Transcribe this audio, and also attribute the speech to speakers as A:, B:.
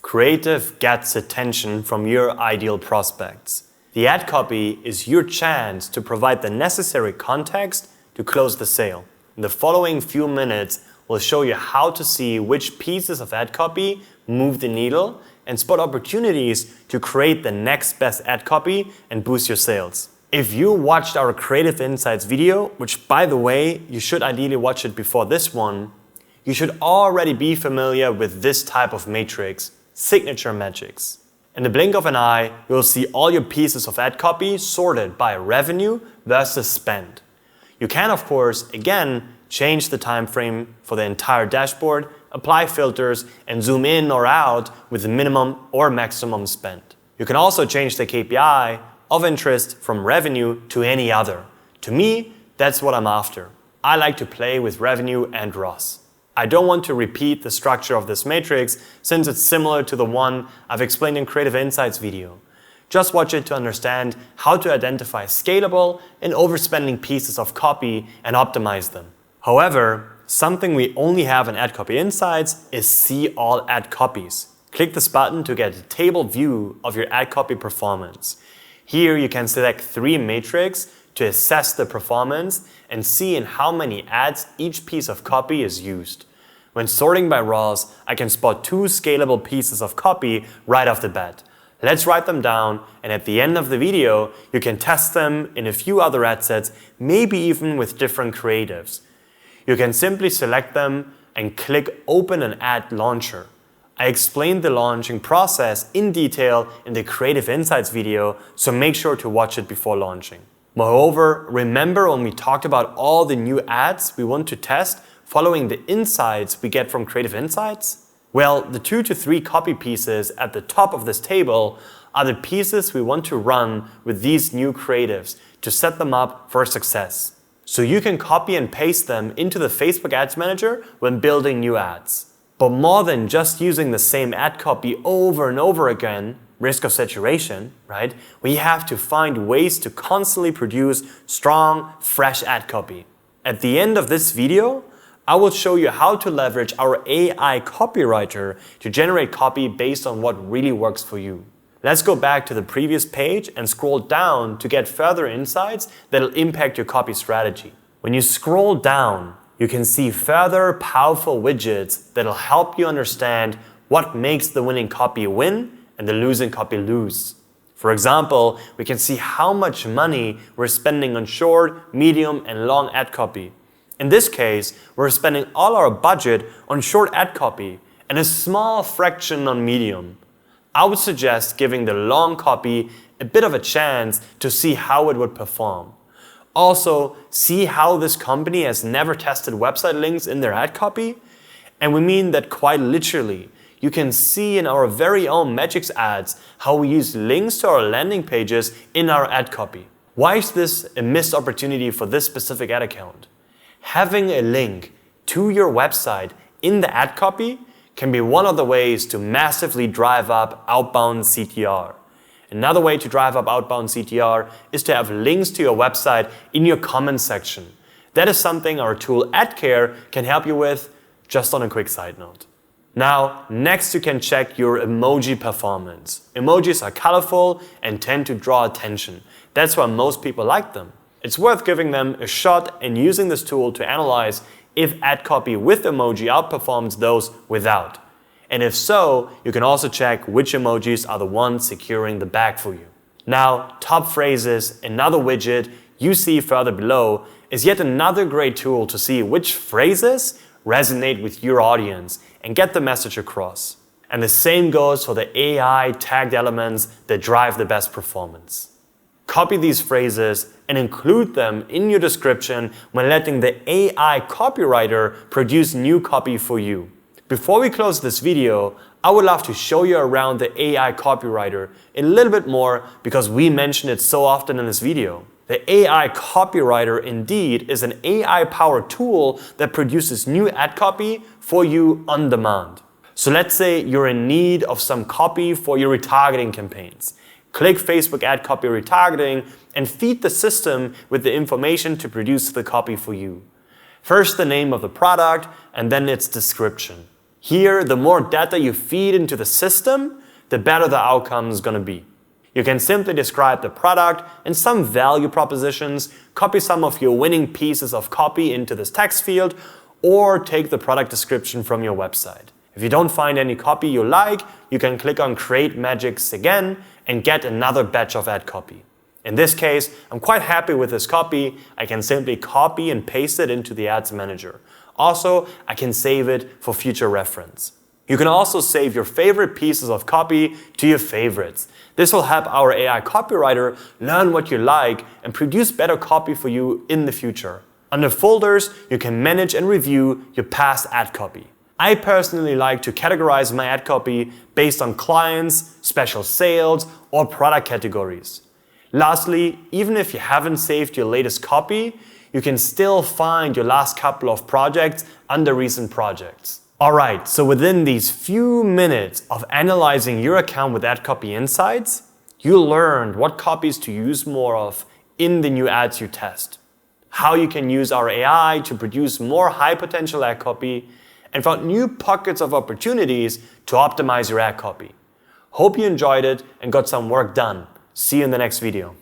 A: Creative gets attention from your ideal prospects. The ad copy is your chance to provide the necessary context to close the sale. In the following few minutes, we'll show you how to see which pieces of ad copy move the needle and spot opportunities to create the next best ad copy and boost your sales. If you watched our Creative Insights video, which by the way, you should ideally watch it before this one, you should already be familiar with this type of matrix, signature Madgicx. In the blink of an eye, you'll see all your pieces of ad copy sorted by revenue versus spend. You can, of course, again, change the time frame for the entire dashboard, apply filters, and zoom in or out with the minimum or maximum spend. You can also change the KPI of interest from revenue to any other. To me, that's what I'm after. I like to play with revenue and ROAS. I don't want to repeat the structure of this matrix since it's similar to the one I've explained in Creative Insights video. Just watch it to understand how to identify scalable and overspending pieces of copy and optimize them. However, something we only have in Ad Copy Insights is See All Ad Copies. Click this button to get a table view of your ad copy performance. Here you can select 3 metrics to assess the performance and see in how many ads each piece of copy is used. When sorting by ROAS, I can spot 2 scalable pieces of copy right off the bat. Let's write them down, and at the end of the video, you can test them in a few other ad sets, maybe even with different creatives. You can simply select them and click Open an Ad Launcher. I explained the launching process in detail in the Creative Insights video, so make sure to watch it before launching. Moreover, remember when we talked about all the new ads we want to test following the insights we get from Creative Insights? Well, the 2 to 3 copy pieces at the top of this table are the pieces we want to run with these new creatives to set them up for success. So you can copy and paste them into the Facebook Ads Manager when building new ads. But more than just using the same ad copy over and over again, risk of saturation, right? We have to find ways to constantly produce strong, fresh ad copy. At the end of this video, I will show you how to leverage our AI Copywriter to generate copy based on what really works for you. Let's go back to the previous page and scroll down to get further insights that'll impact your copy strategy. When you scroll down, you can see further powerful widgets that'll help you understand what makes the winning copy win and the losing copy lose. For example, we can see how much money we're spending on short, medium, and long ad copy. In this case, we're spending all our budget on short ad copy and a small fraction on medium. I would suggest giving the long copy a bit of a chance to see how it would perform. Also, see how this company has never tested website links in their ad copy. And we mean that quite literally. You can see in our very own Madgicx ads how we use links to our landing pages in our ad copy. Why is this a missed opportunity for this specific ad account? Having a link to your website in the ad copy can be one of the ways to massively drive up outbound CTR. Another way to drive up outbound CTR is to have links to your website in your comments section. That is something our tool AdCare can help you with, just on a quick side note. Now, next you can check your emoji performance. Emojis are colorful and tend to draw attention. That's why most people like them. It's worth giving them a shot and using this tool to analyze if ad copy with emoji outperforms those without. And if so, you can also check which emojis are the ones securing the bag for you. Now, top phrases, another widget you see further below, is yet another great tool to see which phrases resonate with your audience and get the message across. And the same goes for the AI tagged elements that drive the best performance. Copy these phrases and include them in your description when letting the AI Copywriter produce new copy for you. Before we close this video, I would love to show you around the AI Copywriter a little bit more because we mention it so often in this video. The AI Copywriter indeed is an AI-powered tool that produces new ad copy for you on demand. So let's say you're in need of some copy for your retargeting campaigns. Click Facebook Ad Copy Retargeting and feed the system with the information to produce the copy for you. First the name of the product and then its description. Here, the more data you feed into the system, the better the outcome is going to be. You can simply describe the product and some value propositions, copy some of your winning pieces of copy into this text field, or take the product description from your website. If you don't find any copy you like, you can click on Create Madgicx again and get another batch of ad copy. In this case, I'm quite happy with this copy. I can simply copy and paste it into the Ads Manager. Also, I can save it for future reference. You can also save your favorite pieces of copy to your favorites. This will help our AI copywriter learn what you like and produce better copy for you in the future. Under Folders, you can manage and review your past ad copy. I personally like to categorize my ad copy based on clients, special sales, or product categories. Lastly, even if you haven't saved your latest copy, you can still find your last couple of projects under recent projects. Alright, so within these few minutes of analyzing your account with Ad Copy Insights, you learned what copies to use more of in the new ads you test, how you can use our AI to produce more high potential ad copy, and found new pockets of opportunities to optimize your ad copy. Hope you enjoyed it and got some work done. See you in the next video.